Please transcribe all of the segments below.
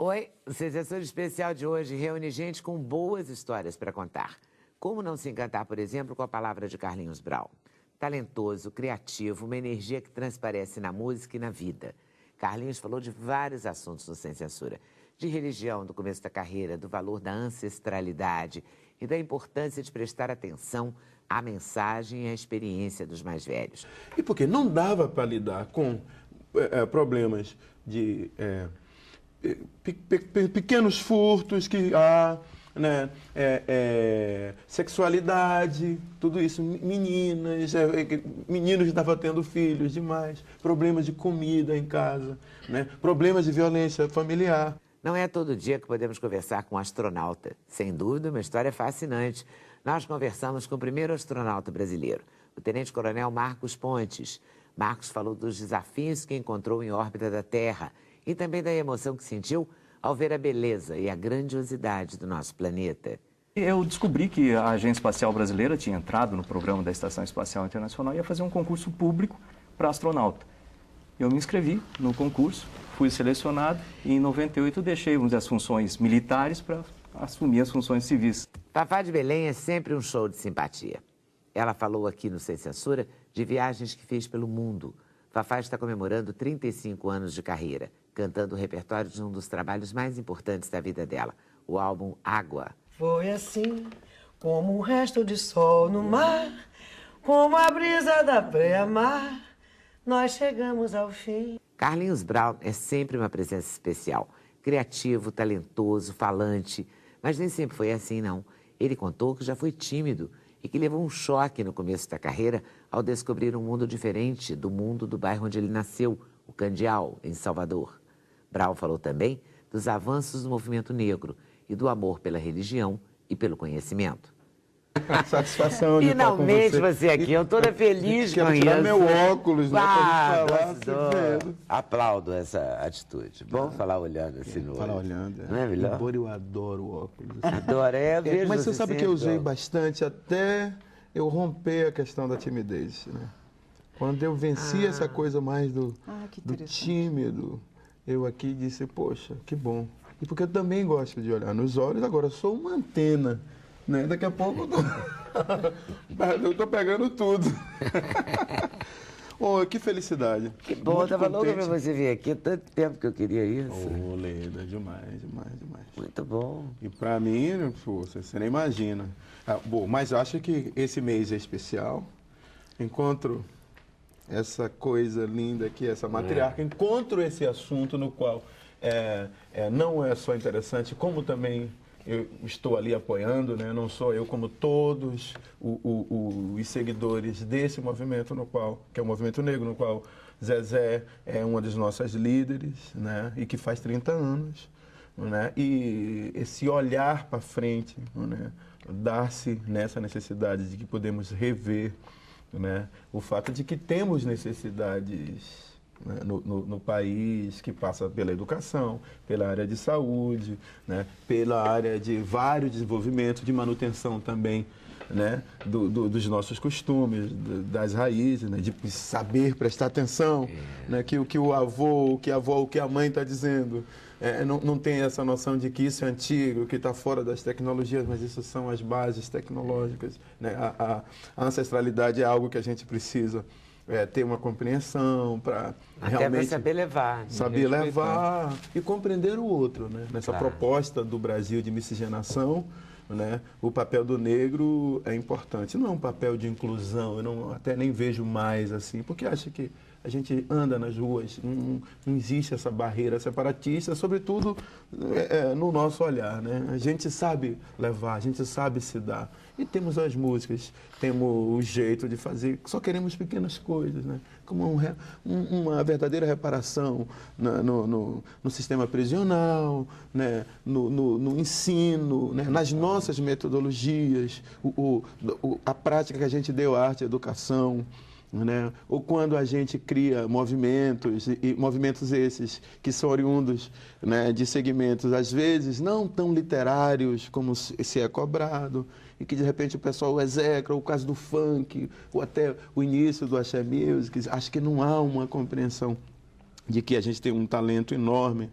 Oi, o Sensação Especial de hoje reúne gente com boas histórias para contar. Como não se encantar, por exemplo, com a palavra de Carlinhos Brown? Talentoso, criativo, uma energia que transparece na música e na vida. Carlinhos falou de vários assuntos no Sem Censura. De religião, do começo da carreira, do valor da ancestralidade e da importância de prestar atenção à mensagem e à experiência dos mais velhos. E porque não dava para lidar com problemas de pequenos furtos que há, né, sexualidade, tudo isso, meninos estavam tendo filhos demais, problemas de comida em casa, né, problemas de violência familiar. Não é todo dia que podemos conversar com um astronauta. Sem dúvida, uma história fascinante. Nós conversamos com o primeiro astronauta brasileiro, o tenente-coronel Marcos Pontes. Marcos falou dos desafios que encontrou em órbita da Terra e também da emoção que sentiu ao ver a beleza e a grandiosidade do nosso planeta. Eu descobri que a Agência Espacial Brasileira tinha entrado no programa da Estação Espacial Internacional e ia fazer um concurso público para astronauta. Eu me inscrevi no concurso, fui selecionado e em 98 deixei as funções militares para assumir as funções civis. Fafá de Belém é sempre um show de simpatia. Ela falou aqui no Sem Censura de viagens que fez pelo mundo. Fafá está comemorando 35 anos de carreira, cantando o repertório de um dos trabalhos mais importantes da vida dela, o álbum Água. Foi assim, como um resto de sol no mar, como a brisa da praia-mar, nós chegamos ao fim. Carlinhos Brown é sempre uma presença especial, criativo, talentoso, falante, mas nem sempre foi assim, não. Ele contou que já foi tímido e que levou um choque no começo da carreira ao descobrir um mundo diferente do mundo do bairro onde ele nasceu, o Candial, em Salvador. Brown falou também dos avanços do movimento negro e do amor pela religião e pelo conhecimento. Satisfação de Finalmente estar com você aqui, eu toda feliz com isso. Quero tirar meu óculos, né, pra gente falar. Aplaudo essa atitude. Bom falar olhando assim no olho. Falar olhando. Não é melhor? Embora eu adoro óculos. Adoro, eu vejo. Mas você sabe que eu usei sempre, bastante até eu romper a questão da timidez, né? Quando eu venci essa coisa mais do tímido, eu aqui disse, poxa, que bom. E porque eu também gosto de olhar nos olhos, agora eu sou uma antena. Né? Daqui a pouco eu tô pegando tudo. Oh, que felicidade. Que bom, eu tava louco pra você vir aqui, tanto tempo que eu queria isso. Oh, Leda, demais, demais, demais. Muito bom. E pra mim, pô, você nem imagina. Bom, mas eu acho que esse mês é especial. Encontro essa coisa linda aqui, essa matriarca, encontro esse assunto no qual não é só interessante, como também eu estou ali apoiando, né? Não só eu, como todos os seguidores desse movimento, que é o movimento negro, no qual Zezé é uma das nossas líderes, né? E que faz 30 anos. Né? E esse olhar para frente, né? Dar-se nessa necessidade de que podemos rever, né? O fato de que temos necessidades, né, no país, que passa pela educação, pela área de saúde, né, pela área de vários desenvolvimentos, de manutenção também, né, dos nossos costumes, das raízes, né, de saber prestar atenção, né, que o que o avô, o que a avó, o que a mãe está dizendo, não tem essa noção de que isso é antigo, que está fora das tecnologias, mas isso são as bases tecnológicas, né, a ancestralidade é algo que a gente precisa ter uma compreensão para realmente saber levar. Né? Saber levar e compreender o outro, né? Nessa proposta do Brasil de miscigenação, né? O papel do negro é importante. Não é um papel de inclusão, eu até nem vejo mais assim, porque acho que a gente anda nas ruas, não existe essa barreira separatista, sobretudo no nosso olhar, né? A gente sabe levar, a gente sabe se dar. E temos as músicas, temos o jeito de fazer, só queremos pequenas coisas, né? Como uma verdadeira reparação no sistema prisional, né? No ensino, né? Nas nossas metodologias, a prática que a gente deu à arte e educação. Né? Ou quando a gente cria movimentos, e movimentos esses que são oriundos, né, de segmentos, às vezes, não tão literários como se é cobrado, e que de repente o pessoal execra, o caso do funk, ou até o início do axé music, acho que não há uma compreensão de que a gente tem um talento enorme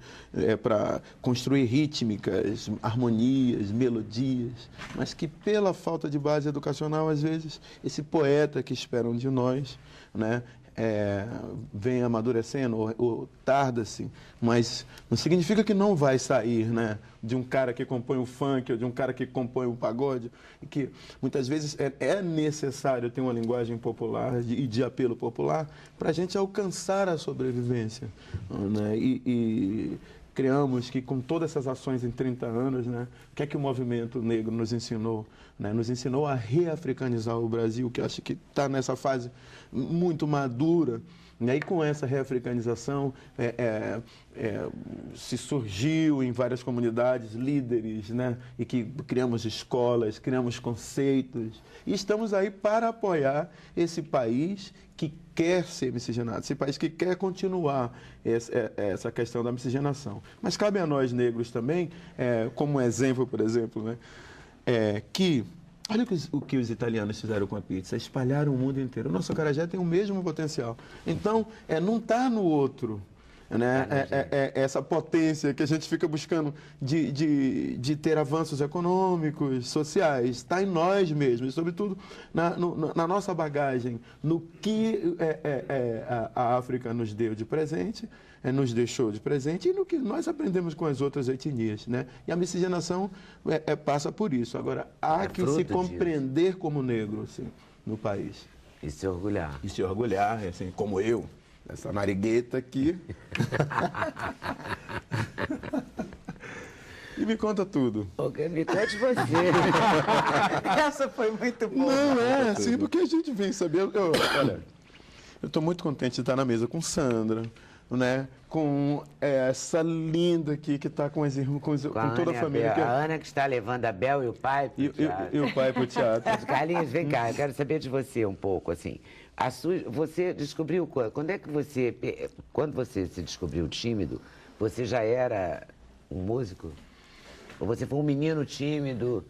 para construir rítmicas, harmonias, melodias, mas que pela falta de base educacional, às vezes, esse poeta que esperam de nós, né, vem amadurecendo ou tarda-se, mas não significa que não vai sair, né, de um cara que compõe o funk ou de um cara que compõe o pagode, e que muitas vezes é necessário ter uma linguagem popular e de apelo popular para a gente alcançar a sobrevivência, né? E criamos que com todas essas ações em 30 anos, né, o que é que o movimento negro nos ensinou? Né? Nos ensinou a reafricanizar o Brasil, que eu acho que está nessa fase muito madura. E aí, com essa reafricanização, se surgiu em várias comunidades líderes, né? E que criamos escolas, criamos conceitos. E estamos aí para apoiar esse país que quer ser miscigenado, esse país que quer continuar essa questão da miscigenação. Mas cabe a nós, negros, também, como exemplo, por exemplo, né? Que... Olha o que os italianos fizeram com a pizza, espalharam o mundo inteiro. O nosso acarajé tem o mesmo potencial. Então, não está no outro, né? Essa potência que a gente fica buscando de ter avanços econômicos, sociais, está em nós mesmos, e sobretudo na nossa bagagem, no que a África nos deu de presente, nos deixou de presente, e no que nós aprendemos com as outras etnias, né? E a miscigenação passa por isso. Agora, há que se compreender disso como negro, assim, no país. E se orgulhar. E se orgulhar, assim, como eu, essa narigueta aqui. E me conta tudo. Me conte você. Essa foi muito boa. Não, assim, porque a gente vem saber... Olha, eu estou muito contente de estar na mesa com Sandra, né? Com essa linda aqui que está com toda a família. A Ana que está levando a Bel e o pai para o teatro. E o pai para o teatro. Carlinhos, vem cá, eu quero saber de você um pouco, assim. Você descobriu quando é que quando você se descobriu tímido, você já era um músico? Ou você foi um menino tímido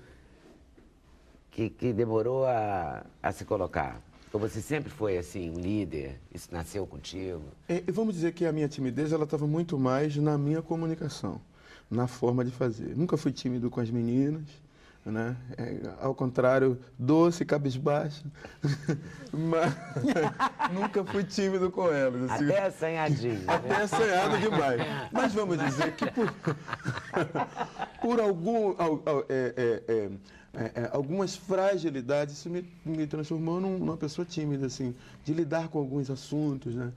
que demorou a se colocar? Ou você sempre foi assim, um líder? Isso nasceu contigo? Vamos dizer que a minha timidez estava muito mais na minha comunicação, na forma de fazer. Nunca fui tímido com as meninas, né? Ao contrário, doce, cabisbaixo, mas nunca fui tímido com elas. Assim, até assanhadinho. Até assanhado demais. Mas vamos dizer que por algumas fragilidades, isso me transformou numa pessoa tímida, assim, de lidar com alguns assuntos, né?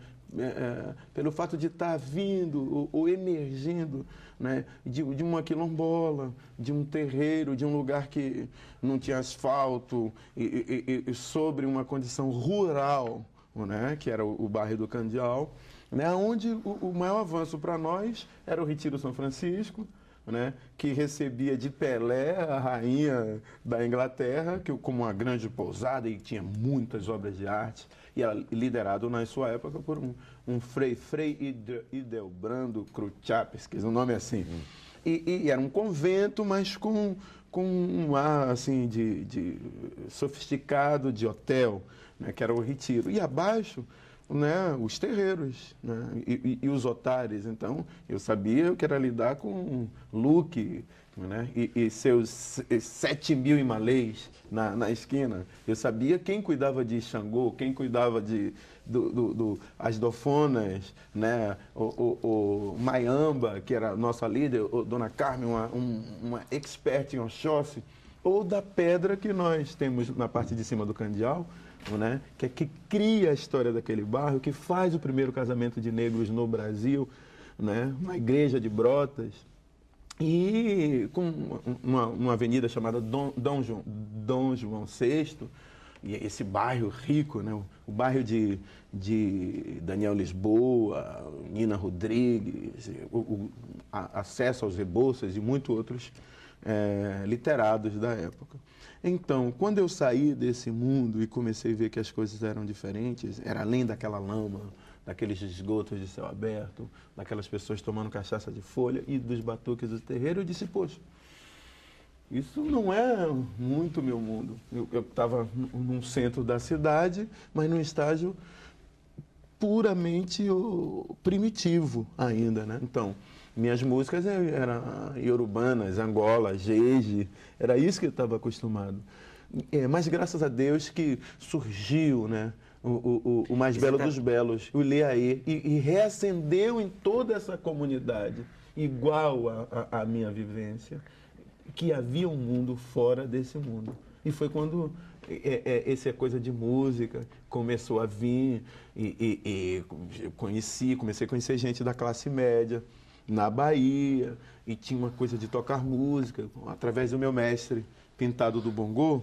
Pelo fato de estar vindo ou emergindo, né? de uma quilombola, de um terreiro, de um lugar que não tinha asfalto, e sobre uma condição rural, né? Que era o bairro do Candial, né? Onde o maior avanço para nós era o Retiro São Francisco, né, que recebia de Pelé, a rainha da Inglaterra, como uma grande pousada, e tinha muitas obras de arte, e era liderado na sua época por um Frei Ildebrando Cruchapisques, um nome assim. E era um convento, mas com um ar assim, de sofisticado, de hotel, né, que era o Retiro. E abaixo, né, os terreiros, né, e os otários. Então, eu sabia que era lidar com Luque, né, e seus 7.000 imalês na esquina. Eu sabia quem cuidava de Xangô, quem cuidava as dofonas, né, o Maiamba, que era a nossa líder, Dona Carmen, uma expert em Oxóssi, ou da pedra que nós temos na parte de cima do Candial, né? Que cria a história daquele bairro, que faz o primeiro casamento de negros no Brasil, né? Uma igreja de Brotas, e com uma avenida chamada Dom João VI, e esse bairro rico, né? O bairro de Daniel Lisboa, Nina Rodrigues, acesso aos Rebouças e muitos outros literados da época. Então, quando eu saí desse mundo e comecei a ver que as coisas eram diferentes, era além daquela lama, daqueles esgotos de céu aberto, daquelas pessoas tomando cachaça de folha e dos batuques do terreiro, eu disse, poxa, isso não é muito meu mundo. Eu estava num centro da cidade, mas num estágio puramente primitivo ainda, né? Então, minhas músicas eram iorubanas, Angola, Jeje, era isso que eu estava acostumado. Mas graças a Deus que surgiu, né, o mais belo dos belos, o Leaê, e reacendeu em toda essa comunidade, igual à minha vivência, que havia um mundo fora desse mundo. E foi quando essa coisa de música começou a vir, e comecei a conhecer gente da classe média, na Bahia, e tinha uma coisa de tocar música, através do meu mestre, Pintado do Bongô,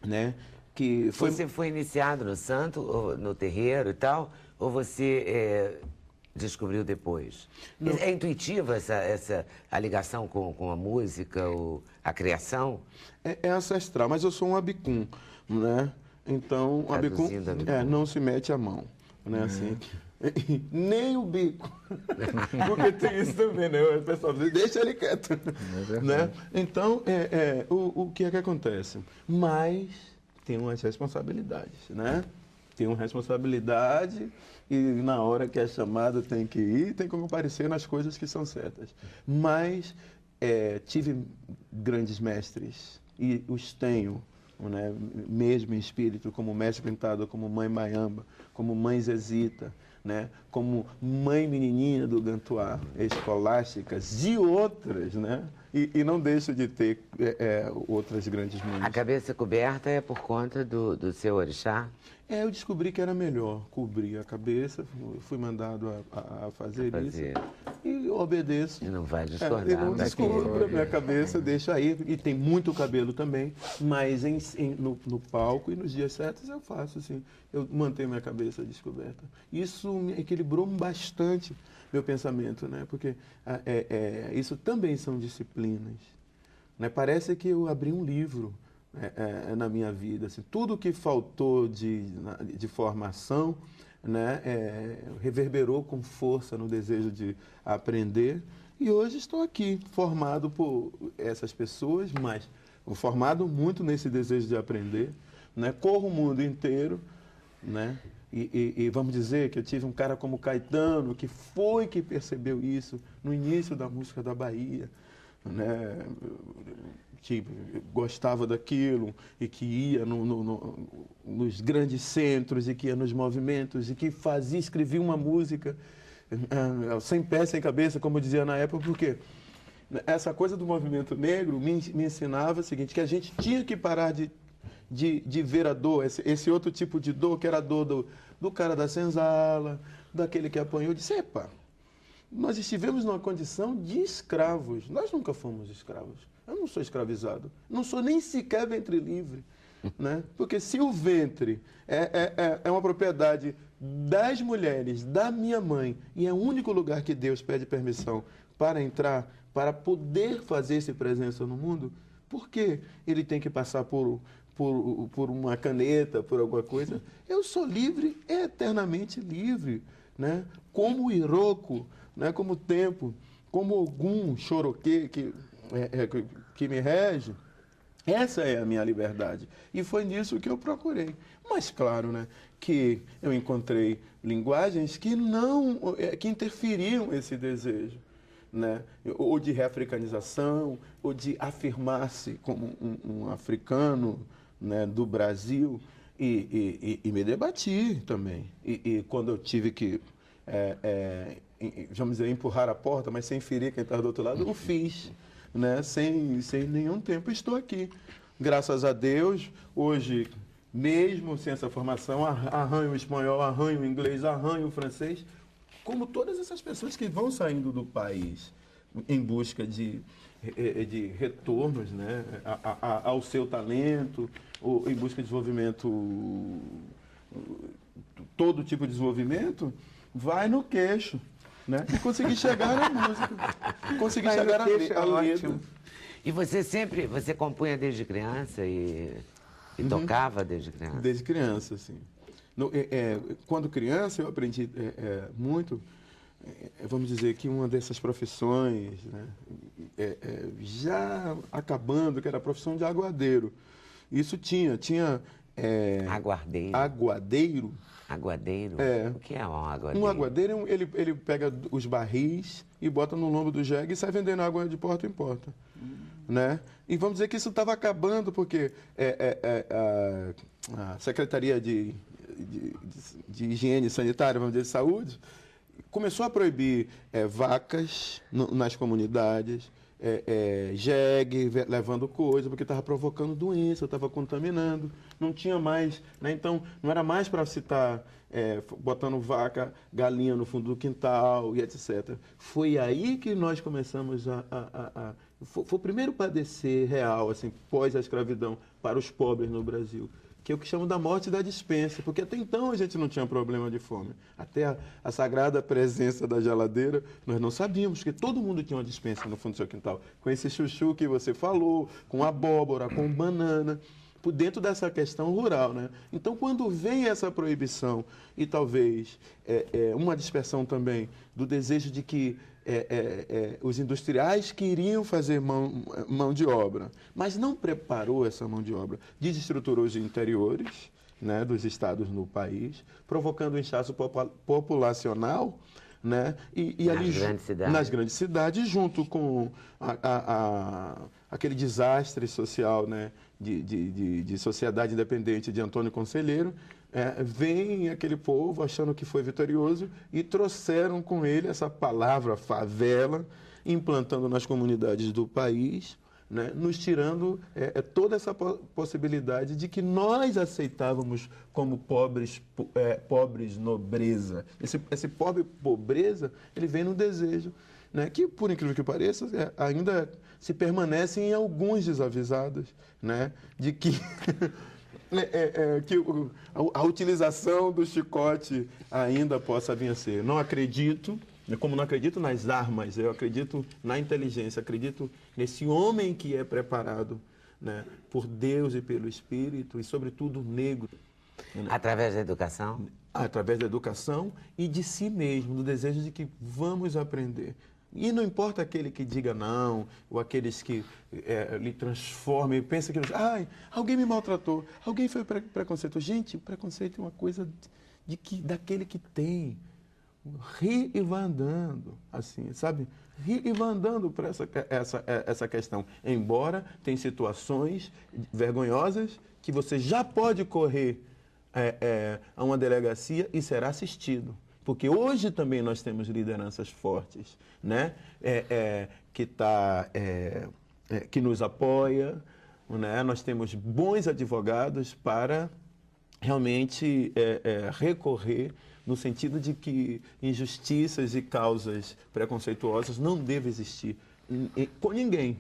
né? Que foi... Você foi iniciado no santo, ou no terreiro e tal, ou você descobriu depois? Não. É intuitiva a ligação com a música, a criação? É ancestral, mas eu sou um abicum, né? Então, abicum não se mete a mão, né? Assim, nem o bico, porque tem isso também, né? O pessoal diz, deixa ele quieto, né? Então, o que é que acontece? Mas tem umas responsabilidades, né? Tem uma responsabilidade e na hora que é chamado tem que ir, tem que comparecer nas coisas que são certas. Mas tive grandes mestres e os tenho, né? Mesmo em espírito, como Mestre Pintado, como Mãe Maiamba, como Mãe Zezita, né? Como Mãe Menininha do Gantuá, escolásticas e outras, né? E não deixo de ter outras grandes mães. A cabeça coberta é por conta do seu orixá? Eu descobri que era melhor cobrir a cabeça, fui mandado a fazer isso e obedeço. E não vai discordar. Eu não descubro a minha cabeça, deixo aí. E tem muito cabelo também, mas no palco e nos dias certos eu faço assim, eu mantenho minha cabeça descoberta. Isso me equilibrou bastante meu pensamento, né? Porque isso também são disciplinas, né? Parece que eu abri um livro na minha vida, assim, tudo que faltou de formação, né, reverberou com força no desejo de aprender, e hoje estou aqui formado por essas pessoas, mas formado muito nesse desejo de aprender, né? Corro o mundo inteiro, né? E vamos dizer que eu tive um cara como Caetano, que percebeu isso no início da música da Bahia, né? Que gostava daquilo e que ia nos grandes centros e que ia nos movimentos e que escrevia uma música sem pé, sem cabeça, como eu dizia na época, porque essa coisa do movimento negro me ensinava o seguinte, que a gente tinha que parar de ver a dor, esse outro tipo de dor, que era a dor do cara da senzala, daquele que apanhou, disse, epa, nós estivemos numa condição de escravos, nós nunca fomos escravos. Eu não sou escravizado, não sou nem sequer ventre livre, né? Porque se o ventre é uma propriedade das mulheres, da minha mãe, e é o único lugar que Deus pede permissão para entrar, para poder fazer essa presença no mundo, por que ele tem que passar por uma caneta, por alguma coisa? Eu sou livre, eternamente livre, né? Como o Iroko, né? Como o tempo, como Ogum, Choroquê, que me rege, essa é a minha liberdade. E foi nisso que eu procurei. Mas claro, né, que eu encontrei linguagens que que interferiam esse desejo, né? Ou de reafricanização, ou de afirmar-se como um africano, né, do Brasil. E me debati também. E quando eu tive que, vamos dizer, empurrar a porta, mas sem ferir quem está do outro lado, eu fiz. Né? Sem nenhum tempo estou aqui. Graças a Deus, hoje, mesmo sem essa formação, arranho o espanhol, arranho o inglês, arranho o francês, como todas essas pessoas que vão saindo do país em busca de retornos, né, ao seu talento, ou em busca de desenvolvimento, todo tipo de desenvolvimento, vai no queixo. Né? E consegui chegar na música, consegui chegar a letra. E você compunha desde criança e tocava desde criança? Desde criança, sim. Quando criança eu aprendi muito, vamos dizer que uma dessas profissões, né, já acabando, que era a profissão de aguadeiro. Isso tinha Aguadeiro. aguadeiro. Aguadeiro? É. O que é um aguadeiro? Um aguadeiro, ele pega os barris e bota no lombo do jegue e sai vendendo água de porta em porta. Né? E vamos dizer que isso estava acabando porque a Secretaria de Higiene Sanitária, vamos dizer, de Saúde, começou a proibir vacas nas comunidades, jegue levando coisa, porque estava provocando doença, estava contaminando, não tinha mais, né? Então não era mais para se estar botando vaca, galinha no fundo do quintal e etc. Foi aí que nós começamos foi o primeiro padecer real, assim, pós a escravidão, para os pobres no Brasil, que é o que chamam da morte da despensa, porque até então a gente não tinha problema de fome. Até a sagrada presença da geladeira, nós não sabíamos que todo mundo tinha uma despensa no fundo do seu quintal, com esse chuchu que você falou, com abóbora, com banana, por dentro dessa questão rural, né? Então, quando vem essa proibição e talvez uma dispersão também do desejo de que os industriais queriam fazer mão de obra, mas não preparou essa mão de obra, desestruturou os interiores, né, dos estados no país, provocando um inchaço populacional, né, e ali, nas grandes cidades, junto com aquele desastre social, né, de sociedade independente de Antônio Conselheiro, vem aquele povo achando que foi vitorioso e trouxeram com ele essa palavra favela, implantando nas comunidades do país, né, nos tirando toda essa possibilidade de que nós aceitávamos como pobres nobreza. Esse pobreza, ele vem no desejo, né, que, por incrível que pareça, ainda se permanece em alguns desavisados, né, de que... que a utilização do chicote ainda possa vir a ser. Não acredito, como não acredito nas armas, eu acredito na inteligência, acredito nesse homem que é preparado, né, por Deus e pelo Espírito, e sobretudo negro. Né? Através da educação? Através da educação e de si mesmo, do desejo de que vamos aprender. E não importa aquele que diga não, ou aqueles que lhe transformem, pensa que alguém me maltratou, alguém foi preconceituoso. Gente, o preconceito é uma coisa daquele que tem. Ri e vai andando, assim, sabe? Ri e vai andando para essa questão. Embora tem situações vergonhosas que você já pode correr a uma delegacia e será assistido. Porque hoje também nós temos lideranças fortes, né? Que nos apoia, né? Nós temos bons advogados para realmente recorrer no sentido de que injustiças e causas preconceituosas não devem existir com ninguém.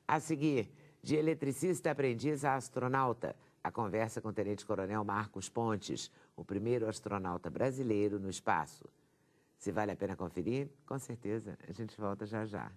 A seguir, de eletricista aprendiz a astronauta, a conversa com o tenente-coronel Marcos Pontes, o primeiro astronauta brasileiro no espaço. Se vale a pena conferir, com certeza, a gente volta já já.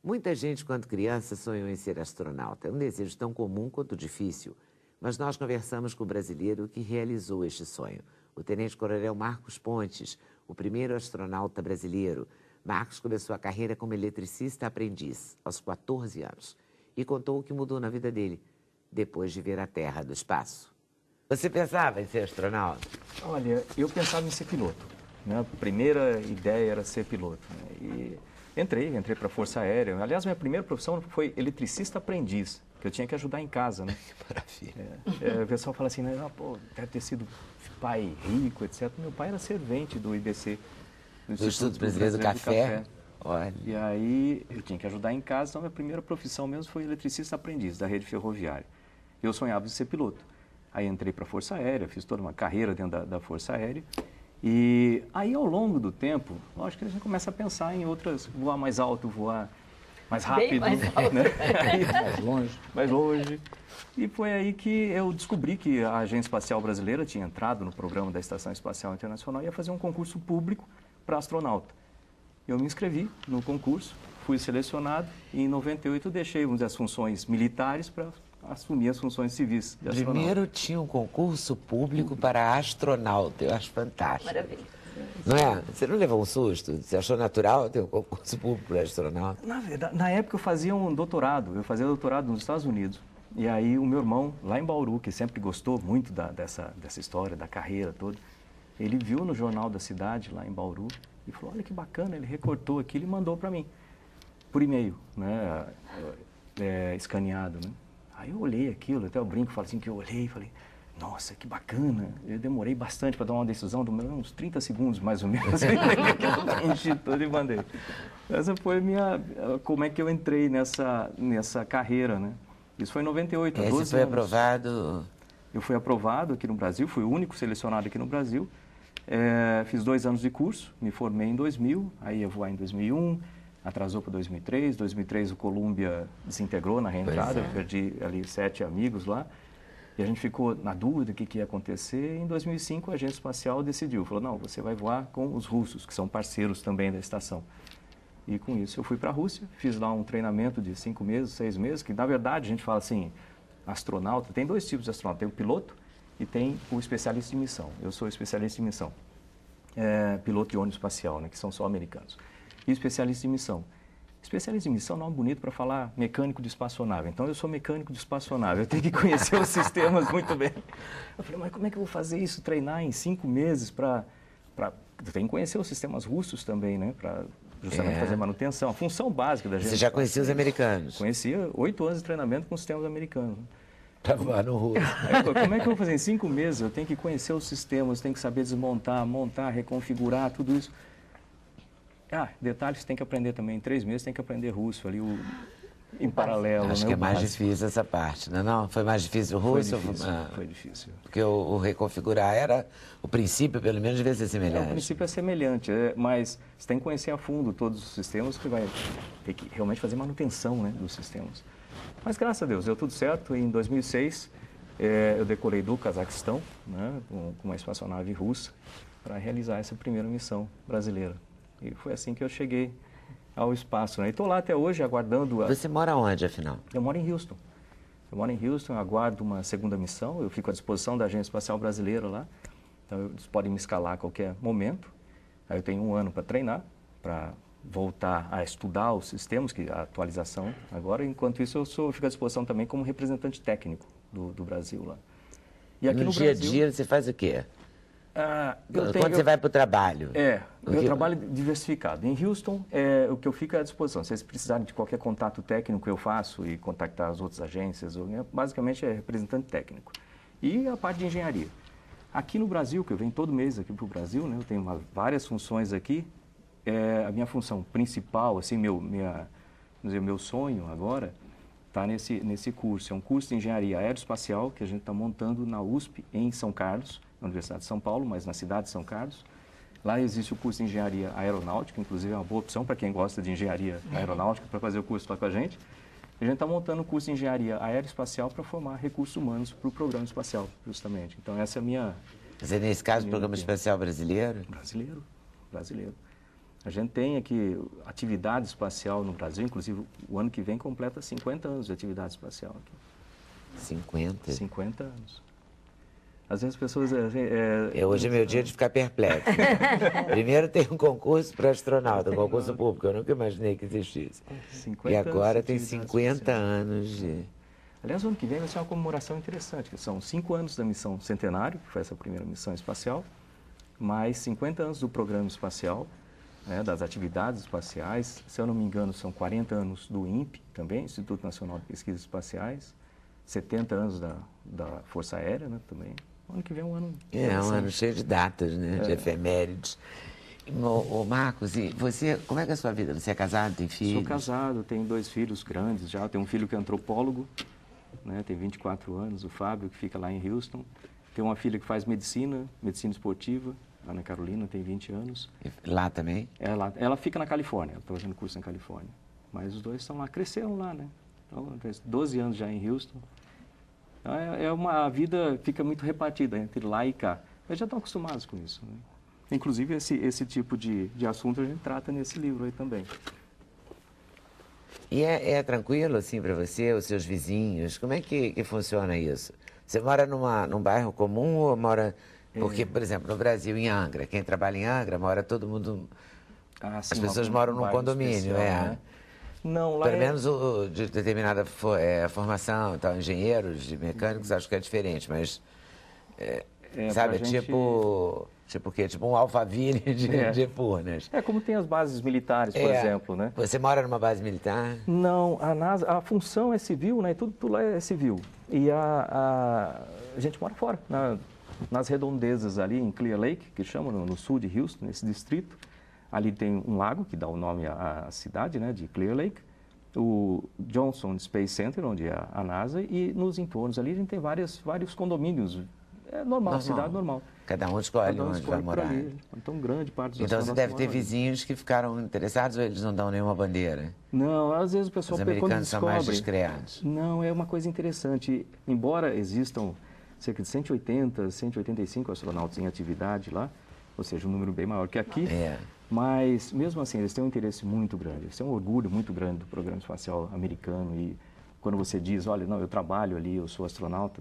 Muita gente, quando criança, sonhou em ser astronauta. É um desejo tão comum quanto difícil. Mas nós conversamos com o brasileiro que realizou este sonho, o tenente-coronel Marcos Pontes, o primeiro astronauta brasileiro. Marcos começou a carreira como eletricista aprendiz, aos 14 anos, e contou o que mudou na vida dele, depois de ver a Terra do espaço. Você pensava em ser astronauta? Olha, eu pensava em ser piloto, né? A primeira ideia era ser piloto, né? E entrei para a Força Aérea. Aliás, minha primeira profissão foi eletricista aprendiz, que eu tinha que ajudar em casa, né? Que maravilha. O pessoal fala assim, né? Deve ter sido pai rico, etc. Meu pai era servente do IBC. Do Instituto Brasileiro do Café. Olha. E aí eu tinha que ajudar em casa, então minha primeira profissão mesmo foi eletricista aprendiz da rede ferroviária. Eu sonhava em ser piloto. Aí entrei para a Força Aérea, fiz toda uma carreira dentro da Força Aérea. E aí ao longo do tempo, lógico que a gente começa a pensar em outras, voar mais alto, voar mais rápido. Bem mais alto. Né? Mais longe. E foi aí que eu descobri que a Agência Espacial Brasileira tinha entrado no programa da Estação Espacial Internacional e ia fazer um concurso público para astronauta. Eu me inscrevi no concurso, fui selecionado e em 98 deixei as funções militares para assumir as funções civis de astronauta. Primeiro tinha um concurso público para astronauta, eu acho fantástico. Maravilha. Não é? Você não levou um susto? Você achou natural ter um concurso público para astronauta? Na verdade, na época eu fazia um doutorado. Eu fazia doutorado nos Estados Unidos. E aí o meu irmão, lá em Bauru, que sempre gostou muito dessa história, da carreira toda, ele viu no jornal da cidade, lá em Bauru, e falou, olha que bacana, ele recortou aquilo e mandou para mim, por e-mail, né, escaneado, né. Aí eu olhei aquilo, até eu brinco, falo assim, que eu olhei e falei, nossa, que bacana. Eu demorei bastante para dar uma decisão, uns 30 segundos mais ou menos, eu enchi todo e mandei. Essa foi como é que eu entrei nessa carreira, né. Isso foi em 98, há 12 Esse foi anos. aprovado... Eu fui aprovado aqui no Brasil, fui o único selecionado aqui no Brasil. Fiz 2 anos de curso, me formei em 2000, aí ia voar em 2001, atrasou para 2003. 2003 o Columbia desintegrou na reentrada, eu perdi ali 7 amigos lá. E a gente ficou na dúvida do que ia acontecer. E em 2005 a Agência Espacial decidiu, falou, não, você vai voar com os russos, que são parceiros também da estação. E com isso eu fui para a Rússia, fiz lá um treinamento de 5 meses, 6 meses, que na verdade a gente fala assim, astronauta, tem 2 tipos de astronauta, tem o piloto e tem o especialista de missão. Eu sou especialista em missão, piloto de ônibus espacial, né, que são só americanos. E especialista em missão. Especialista em missão não é bonito para falar mecânico de espaçonave. Então eu sou mecânico de espaçonave, eu tenho que conhecer os sistemas muito bem. Eu falei, mas como é que eu vou fazer isso, treinar em 5 meses para... Eu tenho que conhecer os sistemas russos também, né, para justamente fazer manutenção. A função básica da gente... Você já conhecia os americanos? Conhecia 8 anos de treinamento com sistemas americanos. Para voar no russo. Como é que eu vou fazer em 5 meses? Eu tenho que conhecer os sistemas, tenho que saber desmontar, montar, reconfigurar, tudo isso. Detalhes, tem que aprender também. Em 3 meses tem que aprender russo ali, em paralelo. Acho que é mais difícil essa parte, não é não? Foi mais difícil o russo? Foi difícil. Porque o reconfigurar o princípio, pelo menos, devia ser semelhante. O princípio é semelhante, mas você tem que conhecer a fundo todos os sistemas, que vai ter que realmente fazer manutenção, né, dos sistemas. Mas, graças a Deus, deu tudo certo. Em 2006, eu decolei do Cazaquistão, né, com uma espaçonave russa, para realizar essa primeira missão brasileira. E foi assim que eu cheguei ao espaço, né? E estou lá até hoje aguardando... Você mora onde, afinal? Eu moro em Houston. Eu aguardo uma segunda missão, eu fico à disposição da Agência Espacial Brasileira lá. Então, eles podem me escalar a qualquer momento. Aí eu tenho 1 ano para treinar, para voltar a estudar os sistemas, que a atualização agora. Enquanto isso, eu fico à disposição também como representante técnico do Brasil lá. E aqui no dia a Brasil, dia, você faz o quê? Quando você vai para o trabalho? Meu trabalho é diversificado. Em Houston, o que eu fico à disposição. Se vocês precisarem de qualquer contato técnico, eu faço e contactar as outras agências. Basicamente, é representante técnico. E a parte de engenharia. Aqui no Brasil, que eu venho todo mês aqui para o Brasil, né, eu tenho várias funções aqui. A minha função principal, assim, meu sonho agora, está nesse curso. É um curso de engenharia aeroespacial que a gente está montando na USP, em São Carlos, na Universidade de São Paulo, mas na cidade de São Carlos. Lá existe o curso de engenharia aeronáutica, inclusive é uma boa opção para quem gosta de engenharia aeronáutica para fazer o curso lá com a gente. A gente está montando o curso de engenharia aeroespacial para formar recursos humanos para o programa espacial, justamente. Então, essa é a minha... Você, nesse caso, o Programa Espacial Brasileiro? Brasileiro. A gente tem aqui atividade espacial no Brasil, inclusive o ano que vem completa 50 anos de atividade espacial aqui. 50? 50 anos. Às vezes as pessoas... Hoje é meu dia de ficar perplexo. Primeiro tem um concurso para astronauta, um concurso público. Eu nunca imaginei que existisse. E agora tem 50 anos de... Aliás, o ano que vem vai ser uma comemoração interessante, que são 5 anos da missão Centenário, que foi essa primeira missão espacial, mais 50 anos do programa espacial, né, das atividades espaciais. Se eu não me engano, são 40 anos do INPE também, Instituto Nacional de Pesquisas Espaciais, 70 anos da Força Aérea, né, também. O ano que vem é um ano... um ano cheio de datas, né, de efemérides. Ô Marcos, e você, como é que é a sua vida? Você é casado, tem filhos? Sou casado, tenho 2 filhos grandes já. Tenho um filho que é antropólogo, né, tem 24 anos, o Fábio, que fica lá em Houston. Tenho uma filha que faz medicina esportiva, Ana Carolina, tem 20 anos. Lá também? Ela fica na Califórnia, ela está fazendo curso na Califórnia. Mas os 2 estão lá, cresceram lá, né? Então, 12 anos já em Houston. Então, a vida fica muito repartida entre lá e cá. Eles já estão acostumados com isso, né? Inclusive, esse tipo de assunto a gente trata nesse livro aí também. E é tranquilo, assim, para você, os seus vizinhos? Como é que funciona isso? Você mora num bairro comum ou mora Porque, por exemplo, no Brasil, em Angra, quem trabalha em Angra, mora todo mundo... Sim, As pessoas algum moram num bairro condomínio, especial, né? Não, lá Pelo menos de determinada formação, então, engenheiros, de mecânicos, acho que é diferente, mas... sabe, pra gente- tipo o quê? Tipo um Alphaville de Furnas. É como tem as bases militares, por exemplo, né? Você mora numa base militar? Não, a NASA, a função é civil, né? Tudo lá é civil. E a gente mora fora, nas redondezas ali em Clear Lake, que chamam no sul de Houston, nesse distrito. Ali tem um lago que dá o nome à cidade, né, de Clear Lake. O Johnson Space Center, onde é a NASA, e nos entornos ali a gente tem vários condomínios. É normal, cidade normal. Cada um escolhe Cada um onde escolhe vai por morar. ali. Então, grande parte dos Então você deve ter moram ali. vizinhos que ficaram interessados ou eles não dão nenhuma bandeira? Não, às vezes o pessoal Os quando americanos são mais descobre... discretos. Não, é uma coisa interessante. Embora existam cerca de 180, 185 astronautas em atividade lá, ou seja, um número bem maior que aqui, mas mesmo assim eles têm um interesse muito grande, eles têm um orgulho muito grande do programa espacial americano e quando você diz, olha, não, eu trabalho ali, eu sou astronauta,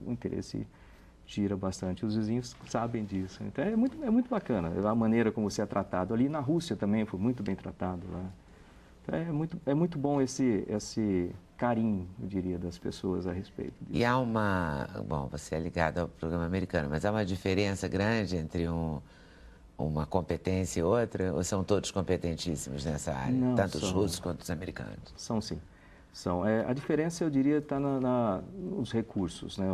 o interesse gira bastante. Os vizinhos sabem disso. Então é muito bacana a maneira como você é tratado. Ali na Rússia também foi muito bem tratado lá. Então é muito bom esse carinho, eu diria, das pessoas a respeito disso. E há uma... Bom, você é ligado ao programa americano, mas há uma diferença grande entre uma competência e outra? Ou são todos competentíssimos nessa área? Não, Tanto os russos quanto os americanos? São sim. São. A diferença, eu diria, está nos recursos, né?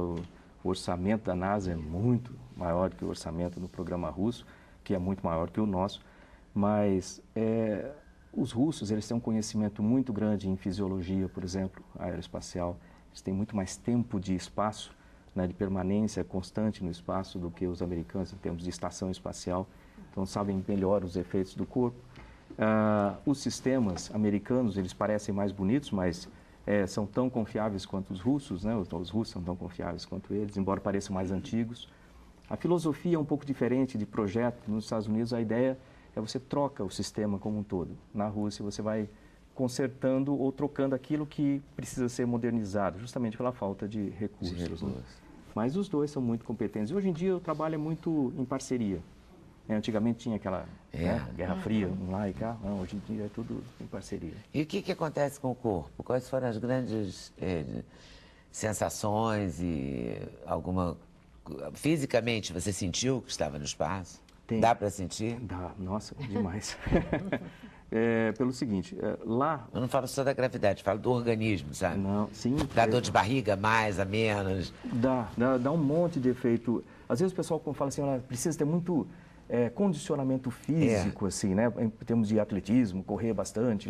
O orçamento da NASA é muito maior que o orçamento do programa russo, que é muito maior que o nosso, mas os russos eles têm um conhecimento muito grande em fisiologia, por exemplo, aeroespacial. Eles têm muito mais tempo de espaço, né, de permanência constante no espaço do que os americanos em termos de estação espacial. Então sabem melhor os efeitos do corpo. Os sistemas americanos eles parecem mais bonitos, mas são tão confiáveis quanto os russos, né? Os russos são tão confiáveis quanto eles, embora pareçam mais antigos. A filosofia é um pouco diferente de projeto. Nos Estados Unidos, a ideia é você troca o sistema como um todo. Na Rússia, você vai consertando ou trocando aquilo que precisa ser modernizado, justamente pela falta de recursos. Né? Mas os dois são muito competentes. E hoje em dia, o trabalho é muito em parceria. Antigamente tinha aquela Guerra Fria, um lá e cá. Não, hoje em dia é tudo em parceria. E o que acontece com o corpo? Quais foram as grandes sensações e alguma... Fisicamente, você sentiu que estava no espaço? Tem. Dá para sentir? Dá, nossa, demais. Pelo seguinte, lá... Eu não falo só da gravidade, falo do organismo, sabe? Não, sim. Dá dor de barriga, mais, a menos? Dá um monte de efeito. Às vezes o pessoal fala assim, olha, precisa ter muito condicionamento físico, assim, né? Em termos de atletismo, correr bastante.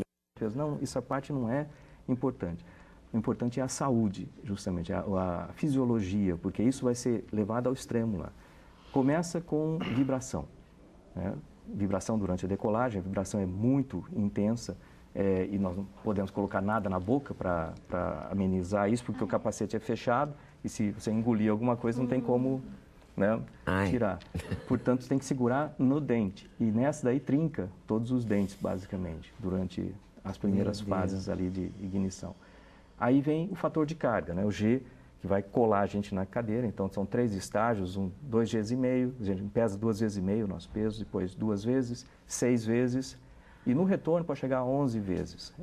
Não, essa parte não é importante. O importante é a saúde, justamente, a fisiologia, porque isso vai ser levado ao extremo lá. Começa com vibração, né? Vibração durante a decolagem, a vibração é muito intensa e nós não podemos colocar nada na boca para amenizar isso, porque o capacete é fechado e se você engolir alguma coisa não tem como, né, tirar. Portanto, você tem que segurar no dente e nessa daí trinca todos os dentes, basicamente, durante as primeiras fases ali de ignição. Aí vem o fator de carga, né, o G, que vai colar a gente na cadeira. Então, são 3 estágios, 2 vezes e meio. A gente pesa 2 vezes e meio o nosso peso, depois 2 vezes, 6 vezes. E no retorno pode chegar a 11 vezes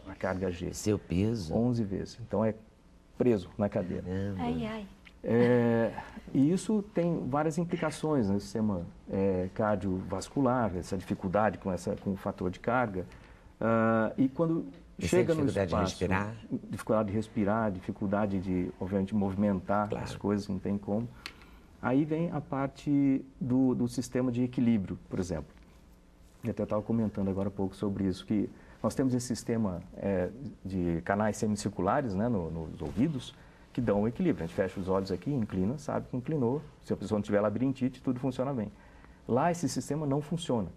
a carga G. Seu peso? 11 vezes. Então, é preso na cadeira. Ai, ai. E isso tem várias implicações no sistema cardiovascular, essa dificuldade com o fator de carga. E quando... chega no espaço, dificuldade de respirar, dificuldade de, obviamente, movimentar as coisas, não tem como. Aí vem a parte do sistema de equilíbrio, por exemplo. Eu até estava comentando agora há pouco sobre isso, que nós temos esse sistema de canais semicirculares, né, nos ouvidos, que dão o equilíbrio. A gente fecha os olhos aqui, inclina, sabe que inclinou. Se a pessoa não tiver labirintite, tudo funciona bem. Lá esse sistema não funciona.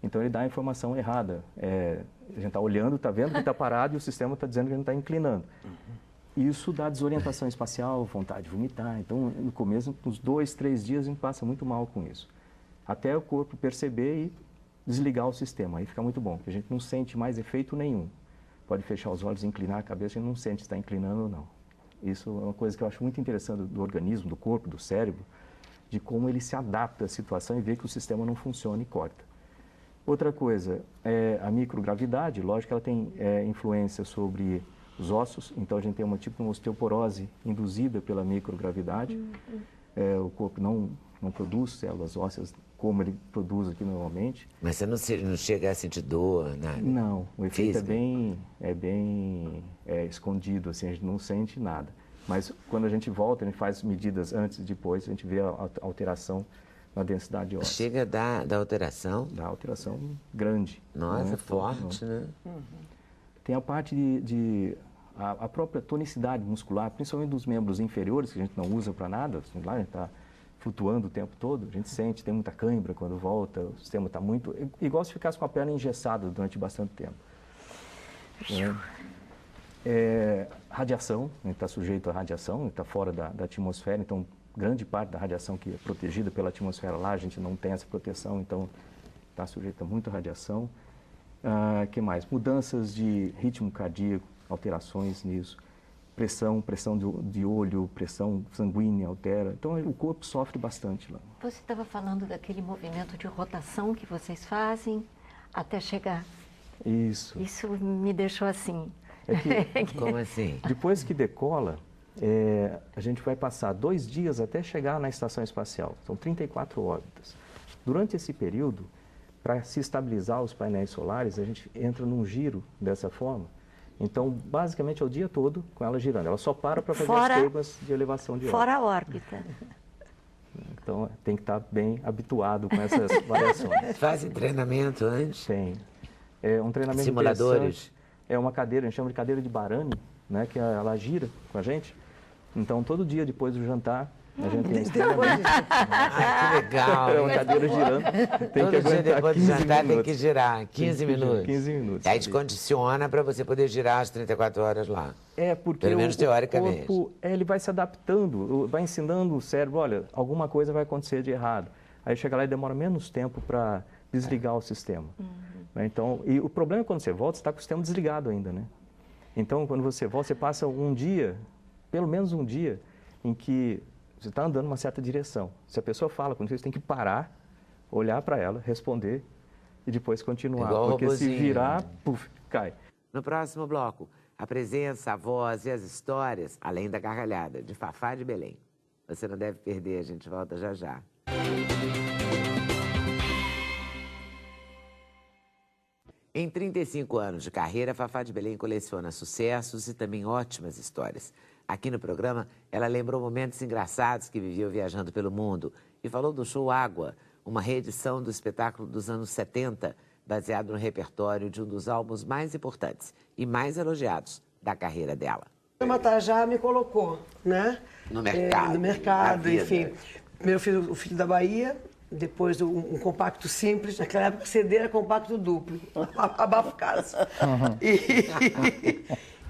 Então ele dá a informação errada. A gente está olhando, está vendo que está parado e o sistema está dizendo que a gente está inclinando. Isso dá desorientação espacial, vontade de vomitar. Então, no começo, uns 2, 3 dias, a gente passa muito mal com isso. Até o corpo perceber e desligar o sistema. Aí fica muito bom, porque a gente não sente mais efeito nenhum. Pode fechar os olhos e inclinar a cabeça, a gente não sente se está inclinando ou não. Isso é uma coisa que eu acho muito interessante do organismo, do corpo, do cérebro. de como ele se adapta à situação e vê que o sistema não funciona e corta. Outra coisa, a microgravidade, lógico que ela tem influência sobre os ossos, então a gente tem uma tipo de osteoporose induzida pela microgravidade. O corpo não produz células ósseas como ele produz aqui normalmente. Mas você não chega a sentir dor, nada? Não, o efeito Físico. é bem escondido, assim, a gente não sente nada. Mas quando a gente volta, a gente faz medidas antes e depois, a gente vê a alteração na densidade óssea. Chega da alteração? Da alteração grande. Nossa, né? forte, né? Tem a parte a própria tonicidade muscular, principalmente dos membros inferiores, que a gente não usa para nada, assim, lá a gente está flutuando o tempo todo, a gente sente, tem muita cãibra quando volta, o sistema está muito... Igual se ficasse com a perna engessada durante bastante tempo. Radiação, a gente está sujeito à radiação, a gente está fora da atmosfera, então grande parte da radiação que é protegida pela atmosfera lá, a gente não tem essa proteção, então está sujeito a muita radiação. Que mais? Mudanças de ritmo cardíaco, alterações nisso. Pressão de olho, pressão sanguínea altera. Então, o corpo sofre bastante lá. Você estava falando daquele movimento de rotação que vocês fazem até chegar. Isso. Isso me deixou assim. Como assim? Depois que decola, a gente vai passar 2 dias até chegar na estação espacial. São 34 órbitas. Durante esse período, para se estabilizar os painéis solares, a gente entra num giro dessa forma. Então, basicamente, é o dia todo com ela girando. Ela só para fazer as curvas de elevação de órbita. Fora a órbita. Então, tem que estar bem habituado com essas variações. Fazem treinamento antes? Tem. É um treinamento Simuladores? É uma cadeira, a gente chama de cadeira de Barani, né, que ela gira com a gente. Então, todo dia depois do jantar, a gente tem esse treinamento. Ah, que legal. É uma cadeira girando. Tem Todo que dia depois do 15 jantar tem minutos. que girar 15 minutos. 15 minutos. Aí te condiciona para você poder girar as 34 horas lá. Porque pelo menos teoricamente. O corpo, ele vai se adaptando, vai ensinando o cérebro, olha, alguma coisa vai acontecer de errado. Aí chega lá e demora menos tempo para desligar o sistema. Então, e o problema é quando você volta, você está com o sistema desligado ainda, né? Então, quando você volta, você passa um dia, pelo menos um dia, em que você está andando numa certa direção. Se a pessoa fala com você, tem que parar, olhar para ela, responder e depois continuar. Igual porque robozinho. se virar, puf, cai. No próximo bloco, a presença, a voz e as histórias, além da gargalhada, de Fafá de Belém. Você não deve perder, a gente volta já já. Em 35 anos de carreira, Fafá de Belém coleciona sucessos e também ótimas histórias. Aqui no programa, ela lembrou momentos engraçados que viveu viajando pelo mundo e falou do show Água, uma reedição do espetáculo dos anos 70, baseado no repertório de um dos álbuns mais importantes e mais elogiados da carreira dela. O Matajá me colocou, né? No mercado. No mercado, na vida. enfim. Primeiro fiz o Filho da Bahia, depois um compacto simples. Naquela época, CD era compacto duplo, abafo casa.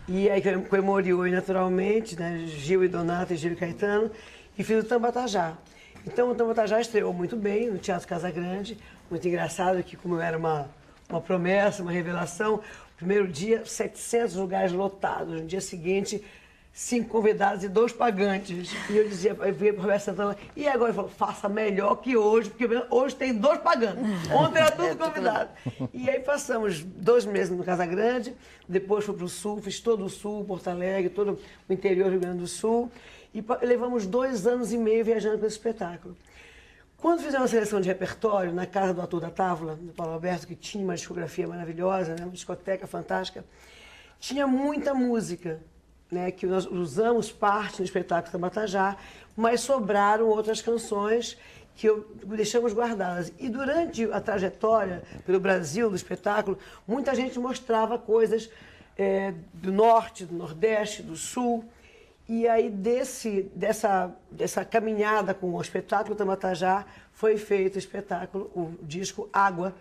E aí com Emorioi, naturalmente, né? Gil e Donato e Gil e Caetano, e fiz o Tambatajá. Então o Tambatajá estreou muito bem no Teatro Casa Grande, muito engraçado que como era uma promessa, uma revelação, o primeiro dia 700 lugares lotados, no dia seguinte 5 convidados e 2 pagantes. E eu dizia, eu via para o Roberto Santana, e agora? Ele falou, faça melhor que hoje, porque hoje tem 2 pagantes. Ontem era tudo convidado. E aí passamos 2 meses no Casa Grande, depois fui para o Sul, fiz todo o Sul, Porto Alegre, todo o interior do Rio Grande do Sul, e levamos 2 anos e meio viajando com esse espetáculo. Quando fizemos uma seleção de repertório na casa do Ator da Távola, do Paulo Alberto, que tinha uma discografia maravilhosa, né, uma discoteca fantástica, tinha muita música, né, que nós usamos parte no espetáculo Tambatajá, mas sobraram outras canções que deixamos guardadas. E durante a trajetória pelo Brasil do espetáculo, muita gente mostrava coisas do norte, do nordeste, do sul. E aí dessa caminhada com o espetáculo Tambatajá foi feito o espetáculo, o disco Água,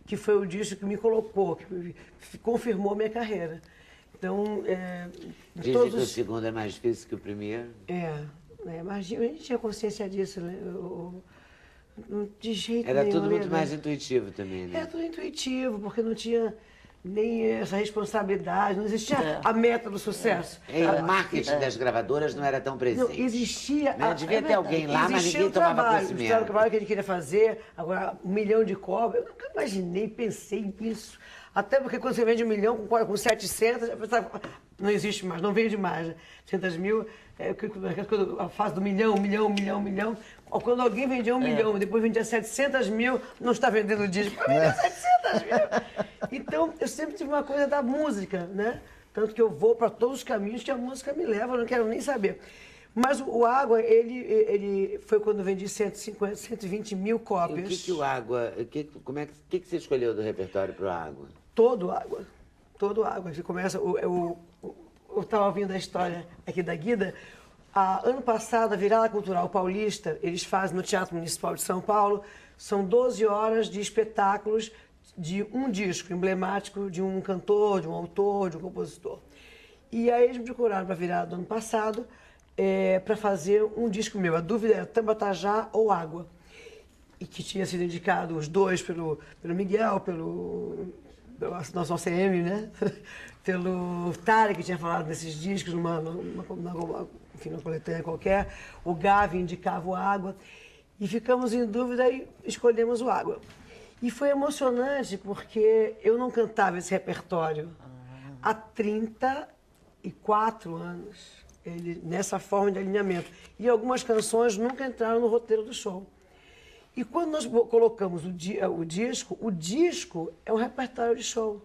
que foi o disco que me colocou, que confirmou minha carreira. Então, Dizem que o segundo é mais difícil que o primeiro. Mas a gente tinha consciência disso, né? De jeito Era nenhum. tudo muito mais intuitivo também, né? Era tudo intuitivo, porque não tinha nem essa responsabilidade, não existia a meta do sucesso. O marketing das gravadoras não era tão presente. Não, existia... Né? Devia ter alguém lá, mas existia ninguém tomava trabalho, conhecimento. o trabalho que a gente queria fazer, agora 1 milhão de cópias, eu nunca imaginei, pensei nisso. Até porque quando você vende 1 milhão com 700, eu pensava, não existe mais, não vende mais. Né? 700 mil, a fase do milhão. Quando alguém vendia 1 milhão, depois vendia 700 mil, não está vendendo disco, vai vender 700 mil. Então, eu sempre tive uma coisa da música, né? Tanto que eu vou para todos os caminhos que a música me leva, eu não quero nem saber. Mas o Água, ele foi quando eu vendi 150, 120 mil cópias. E o que o Água... O que você escolheu do repertório pro Água? Todo Água. Que começa... Eu estava ouvindo a história aqui da Guida. Ano passado, a Virada Cultural Paulista, eles fazem no Teatro Municipal de São Paulo, são 12 horas de espetáculos de um disco emblemático de um cantor, de um autor, de um compositor. E aí eles me procuraram para a virada do ano passado para fazer um disco meu. A dúvida era Tambatajá ou Água. E que tinha sido indicado os dois pelo Miguel, pelo nosso OCM, né? Pelo Tarek, que tinha falado desses discos, numa coletânea qualquer. O Gavi indicava o Água. E ficamos em dúvida e escolhemos o Água. E foi emocionante porque eu não cantava esse repertório há 34 anos, nessa forma de alinhamento. E algumas canções nunca entraram no roteiro do show. E quando nós colocamos o disco é um repertório de show.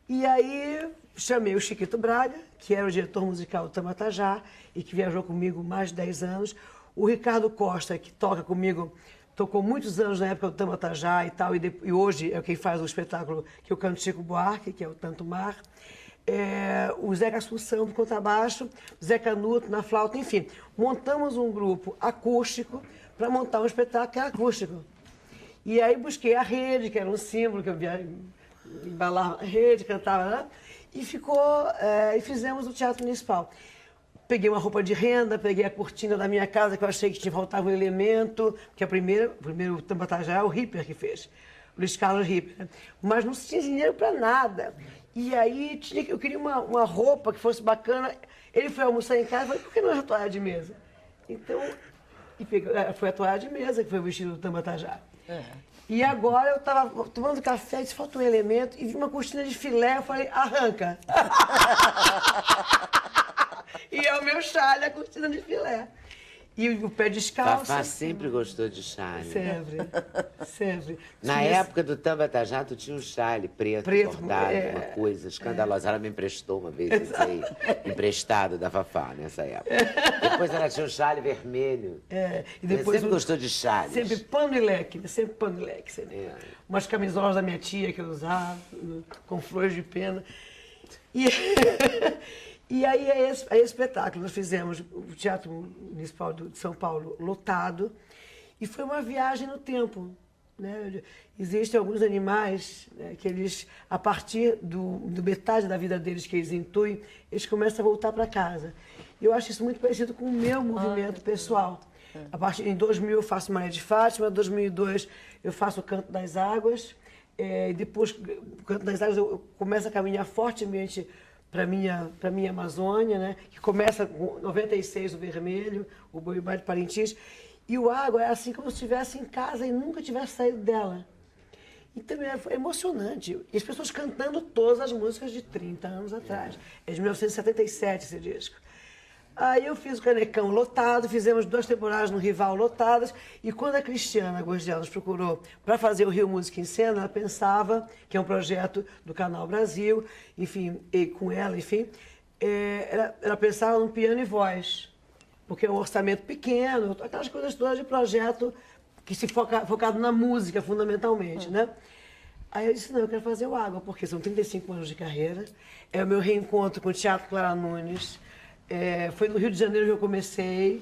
E aí chamei o Chiquito Braga, que era o diretor musical do Tambatajá e que viajou comigo mais de 10 anos. O Ricardo Costa, que toca comigo, tocou muitos anos na época do Tambatajá e tal, e hoje é quem faz o espetáculo que eu canto Chico Buarque, que é o Tanto Mar. O Zeca Assunção do contrabaixo, Zé Canuto na flauta, enfim. Montamos um grupo acústico para montar um espetáculo que era acústico. E aí busquei a rede, que era um símbolo, que eu embalava a rede, cantava lá, e e fizemos o Teatro Municipal. Peguei uma roupa de renda, peguei a cortina da minha casa, que eu achei que faltava um elemento, que o primeiro Tambatajá é o Ripper que fez, o Luiz Carlos Ripper. Né? Mas não tinha dinheiro para nada. E aí eu queria uma roupa que fosse bacana. Ele foi almoçar em casa e falei, por que não é a toalha de mesa? Então, foi a toalha de mesa que foi o vestido do Tambatajá. E agora eu estava tomando café, disse, falta um elemento, e vi uma cortina de filé, eu falei, arranca. E é o meu chale, a cortina de filé. E o pé descalço. Fafá sempre gostou de chale. Sempre. Na época do Tambatajá, tu tinha um chale preto bordado, uma coisa escandalosa. Ela me emprestou uma vez esse aí, emprestado da Fafá nessa época. Depois ela tinha um chale vermelho. E depois sempre gostou de chales. Sempre pano e leque, sempre pano e leque. Sempre. Umas camisolas da minha tia que eu usava, com flores de pena. E aí é espetáculo. Nós fizemos o Teatro Municipal de São Paulo lotado e foi uma viagem no tempo. Né? Existem alguns animais, né, que eles, a partir do metade da vida deles que eles intuem, eles começam a voltar para casa. E eu acho isso muito parecido com o meu movimento pessoal. Em 2000 eu faço Maria de Fátima, em 2002 eu faço o Canto das Águas, e depois do Canto das Águas eu começo a caminhar fortemente para minha Amazônia, né? Que começa com 96 o Vermelho, o Boibá de Parintins, e o Água é assim como se estivesse em casa e nunca tivesse saído dela. Então é emocionante. E as pessoas cantando todas as músicas de 30 anos atrás. É de 1977 esse disco. Aí eu fiz o Canecão lotado, fizemos 2 temporadas no Rival lotadas, e quando a Cristiana Gurgel nos procurou para fazer o Rio Música em Cena, ela pensava, que é um projeto do Canal Brasil, enfim, e com ela, enfim, ela pensava num piano e voz, porque é um orçamento pequeno, aquelas coisas todas de projeto que se focado na música, fundamentalmente, né? Aí eu disse, não, eu quero fazer o Água, porque são 35 anos de carreira, é o meu reencontro com o Teatro Clara Nunes. Foi no Rio de Janeiro que eu comecei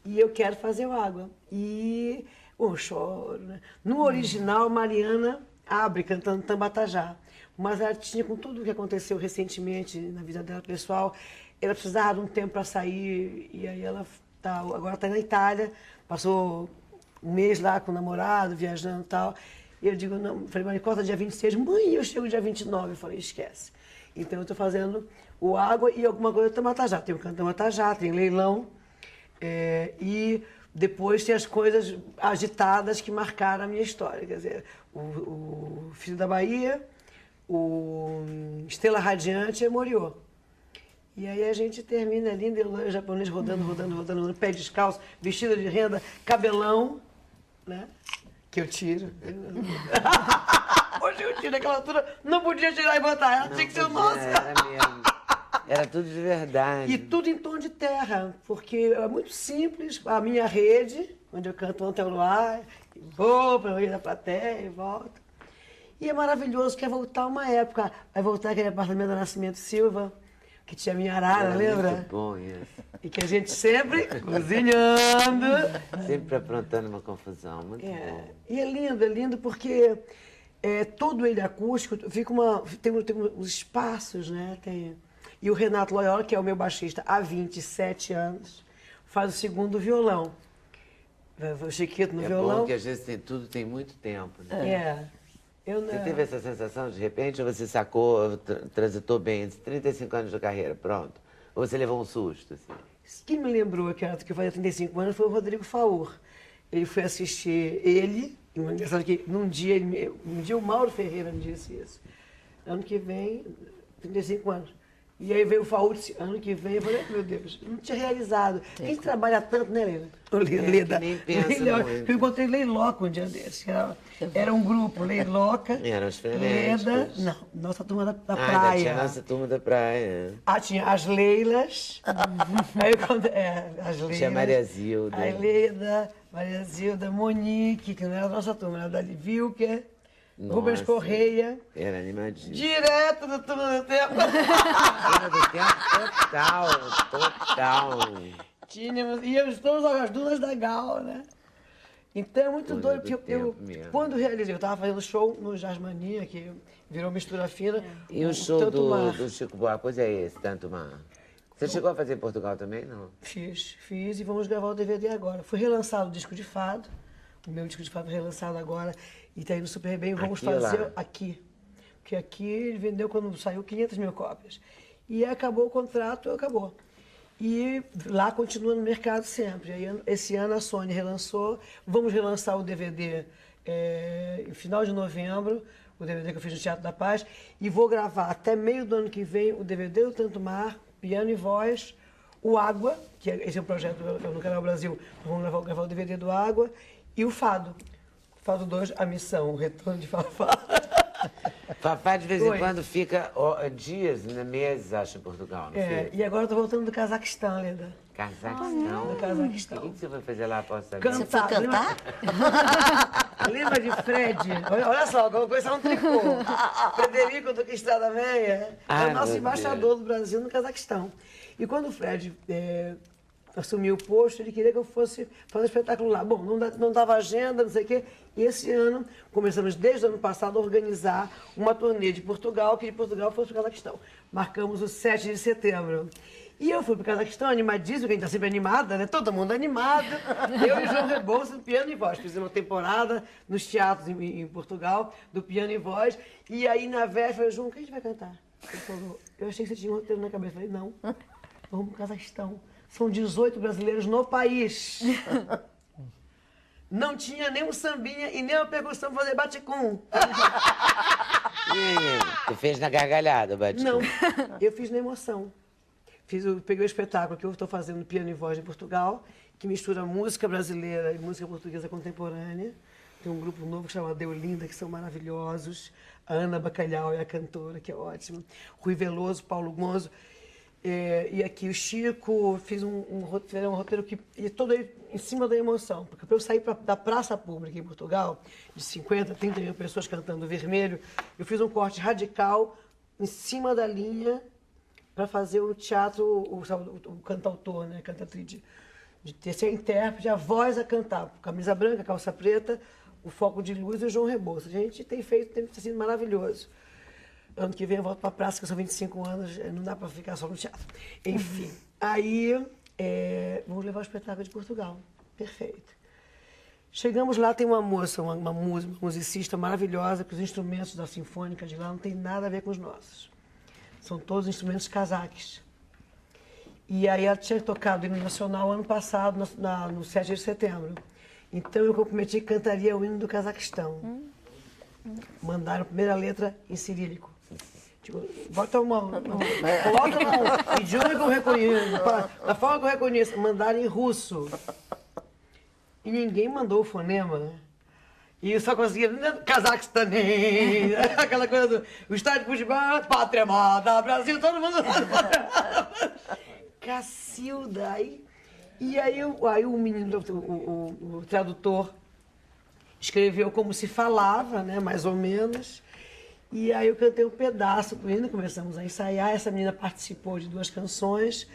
e eu quero fazer o Água. E eu choro, né? No original, Mariana abre cantando Tambatajá, mas ela tinha, com tudo o que aconteceu recentemente na vida dela pessoal, ela precisava de um tempo para sair, e aí ela agora está na Itália, passou um mês lá com o namorado, viajando e tal, E eu digo, não, falei, Maricota, dia 26, mãe, eu chego dia 29. Eu falei, esquece. Então eu estou fazendo o Água e alguma coisa do Tamatajá. Tem o Canto Tamatajá, tem leilão. E depois tem as coisas agitadas que marcaram a minha história. Quer dizer, o Filho da Bahia, o Estrela Radiante e Moriô. E aí a gente termina lindo, o japonês rodando, pé descalço, vestido de renda, cabelão, né? Que eu tiro. Hoje eu tiro naquela altura, não podia tirar e botar, ela tinha que ser o nosso. Era mesmo. Era tudo de verdade. E tudo em tom de terra, porque é muito simples. A minha rede, onde eu canto Ontem ao Luar, vou para o meio da plateia e volto. E é maravilhoso, quer voltar uma época. Vai voltar aquele apartamento da Nascimento Silva, que tinha a minha arara, Era lembra? muito bom isso. E que a gente sempre cozinhando. Sempre aprontando uma confusão, muito bom. E é lindo porque todo ele acústico, tem uns espaços, né? E o Renato Loyola, que é o meu baixista há 27 anos, faz o segundo violão. O Chiquito no violão. É bom que às vezes tudo tem muito tempo, né? Você teve essa sensação de repente, ou você sacou, transitou bem, 35 anos de carreira, pronto? Ou você levou um susto, assim? Quem me lembrou que eu fazia 35 anos foi o Rodrigo Faur. Ele foi assistir ele, engraçado que um dia o Mauro Ferreira me disse isso. Ano que vem, 35 anos. E aí veio o Faur, disse, ano que vem, eu falei, meu Deus, não tinha realizado. Quem trabalha tanto, né, Leda? Nem pensa muito. Eu encontrei Leiloca um dia desse. Era um grupo, Leiloca, Eram os frenéticos. Leda, não, nossa turma da Ainda praia. tinha a nossa turma da praia. Tinha as Leilas, aí as Leilas. Tinha a Maria Zilda. A Leda, Maria Zilda, Monique, que não era a nossa turma, era a Dali Wilker, Rubens Correia. Era animadinho. Direto do Turma do Tempo. Turma do Tempo total. Íamos todos às dunas da Gal, né? Então é muito Turma doido, do porque eu Tempo mesmo. quando realizei, eu estava fazendo show no Jazzmania, que virou Mistura Fina. E o show Tanto Mar. do Chico Buarque, pois é esse, Tanto Mar. Você chegou a fazer em Portugal também, não? Fiz e vamos gravar o DVD agora. Foi relançado o disco de fado, o meu disco de fado foi relançado agora e está indo super bem. Vamos Aqui fazer lá? aqui. Porque aqui ele vendeu quando saiu 500 mil cópias. E acabou o contrato, acabou. E lá continua no mercado sempre. Aí, esse ano a Sony relançou, vamos relançar o DVD em final de novembro, o DVD que eu fiz no Teatro da Paz, e vou gravar até meio do ano que vem o DVD do Tanto Mar, piano e voz, o Água, que esse é o projeto no Canal Brasil, vamos gravar o DVD do Água, e o Fado. Fado 2, A Missão, o Retorno de Fafá. Fafá de vez em Oi. quando fica dias, né, meses, acho, em Portugal, não fica? E agora eu tô voltando do Cazaquistão, Leda. Cazaquistão. Do Cazaquistão. O que você foi fazer lá, posso saber? Você foi cantar? Lembra de Fred? Olha só, vou começar um tricô. Frederico do Estrada Meia é Ai, o nosso meu embaixador do Brasil no Cazaquistão. E quando o Fred assumiu o posto, ele queria que eu fosse fazer um espetáculo lá. Bom, não dava agenda, não sei o quê. E esse ano, começamos desde o ano passado a organizar uma turnê de Portugal, que de Portugal fosse para o Cazaquistão. Marcamos o 7 de setembro. E eu fui para o Cazaquistão animadíssimo, que a gente está sempre animada, né? Todo mundo animado. Eu e João Rebouças, no piano e voz. Fizemos uma temporada nos teatros em Portugal, do piano e voz. E aí, na véspera, eu falei, João, o que a gente vai cantar? Ele falou, eu achei que você tinha um roteiro na cabeça. Eu falei, não, vamos para o Cazaquistão. São 18 brasileiros no país. Não tinha nem um sambinha e nem uma percussão para fazer baticum. E aí, você fez na gargalhada, Batinho? Não, eu fiz na emoção. Peguei o espetáculo que eu estou fazendo no Piano e Voz em Portugal, que mistura música brasileira e música portuguesa contemporânea. Tem um grupo novo que chama Deolinda, que são maravilhosos. A Ana Bacalhau é a cantora, que é ótima. Rui Veloso, Paulo Gonzo. E aqui o Chico fez um roteiro que ia todo aí em cima da emoção. Porque para eu sair da praça pública em Portugal, de 50, 30 mil pessoas cantando Vermelho, eu fiz um corte radical em cima da linha para fazer o teatro, o cantautor, né, cantatriz, de ter ser intérprete, a voz a cantar. Camisa branca, calça preta, o foco de luz e o João Rebouças. A gente tem sido maravilhoso. Ano que vem eu volto para a praça, que são 25 anos, não dá para ficar só no teatro. Enfim, aí vamos levar o espetáculo de Portugal. Perfeito. Chegamos lá, tem uma moça, uma musicista maravilhosa, que os instrumentos da Sinfônica de lá não tem nada a ver com os nossos. São todos instrumentos cazaques. E aí ela tinha tocado o hino nacional ano passado, no 7 de setembro. Então eu comprometi que cantaria o hino do Cazaquistão. Mandaram a primeira letra em cirílico. Tipo, bota uma coloca um idioma que eu reconheço, da forma que eu reconheço. Mandaram em russo. E ninguém mandou o fonema, né? E eu só conseguia, Cazaquistão, aquela coisa do o estádio de futebol, pátria amada, Brasil, todo mundo. Cacilda. E aí o menino, o tradutor, escreveu como se falava, né, mais ou menos. E aí eu cantei um pedaço com ele, começamos a ensaiar. Essa menina participou de 2 canções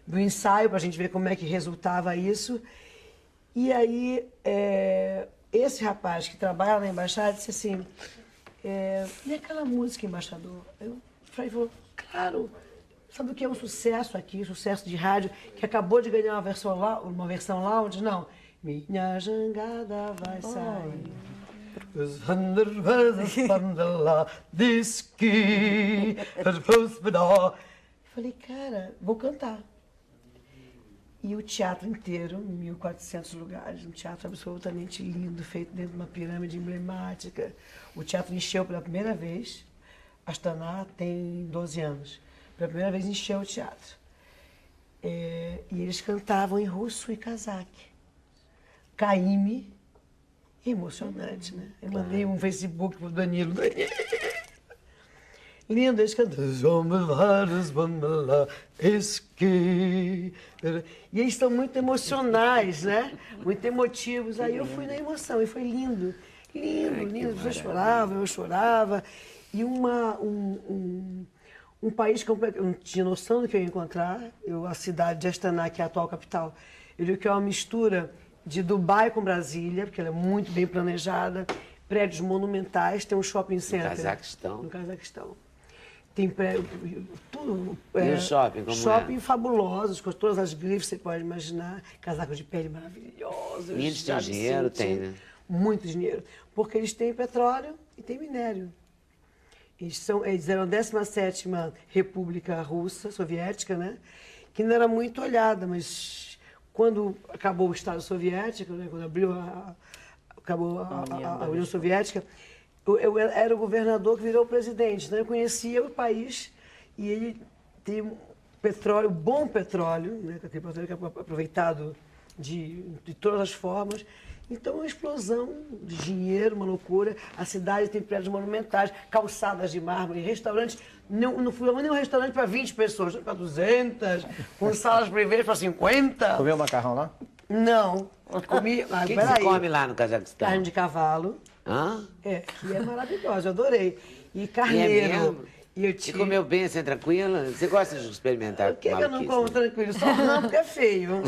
do ensaio, para a gente ver como é que resultava isso. E aí, esse rapaz que trabalha na embaixada disse assim, e aquela música, embaixador? Eu falei, claro, sabe o que é um sucesso aqui, sucesso de rádio, que acabou de ganhar uma versão lounge? Não. Minha jangada vai sair. Falei, cara, vou cantar. E o teatro inteiro, 1.400 lugares, um teatro absolutamente lindo, feito dentro de uma pirâmide emblemática. O teatro encheu pela primeira vez. Astana tem 12 anos. Pela primeira vez encheu o teatro. E eles cantavam em russo e cazaque. Caíme, emocionante, né? Eu mandei um Facebook pro Danilo. Lindo, eles cantam. E eles estão muito emocionais, né? Muito emotivos. Aí eu fui na emoção e foi lindo. Lindo, lindo. As pessoas choravam, eu chorava. E um país que eu não tinha noção do que eu ia encontrar. A cidade de Astana, que é a atual capital, eu vi que é uma mistura de Dubai com Brasília, porque ela é muito bem planejada. Prédios monumentais, tem um shopping center. No Cazaquistão. Tem prédio, tudo. E o shopping, como shopping fabulosos, com todas as grifes que você pode imaginar. Casacos de pele maravilhosos. E eles têm dinheiro, tem, né? Muito dinheiro. Porque eles têm petróleo e têm minério. Eles eram a 17ª República Russa, Soviética, né? Que não era muito olhada, mas quando acabou o Estado Soviético, né? Quando acabou a União Soviética, eu era o governador que virou presidente, então eu conhecia o país e ele tem petróleo, bom petróleo, né, que é aproveitado de todas as formas. Então, uma explosão de dinheiro, uma loucura. A cidade tem prédios monumentais, calçadas de mármore, restaurantes. Não fui nenhum restaurante para 20 pessoas, para 200, com salas privês para 50. Comeu macarrão lá? Não. Eu comi. O que se come lá no Cazaquistão? Carne de cavalo. Hã? Que é maravilhosa, eu adorei. E E é carneiro. mesmo? E comeu bem, assim, tranquila? Você gosta de experimentar? O que eu não como tranquilo? Só não, porque é feio.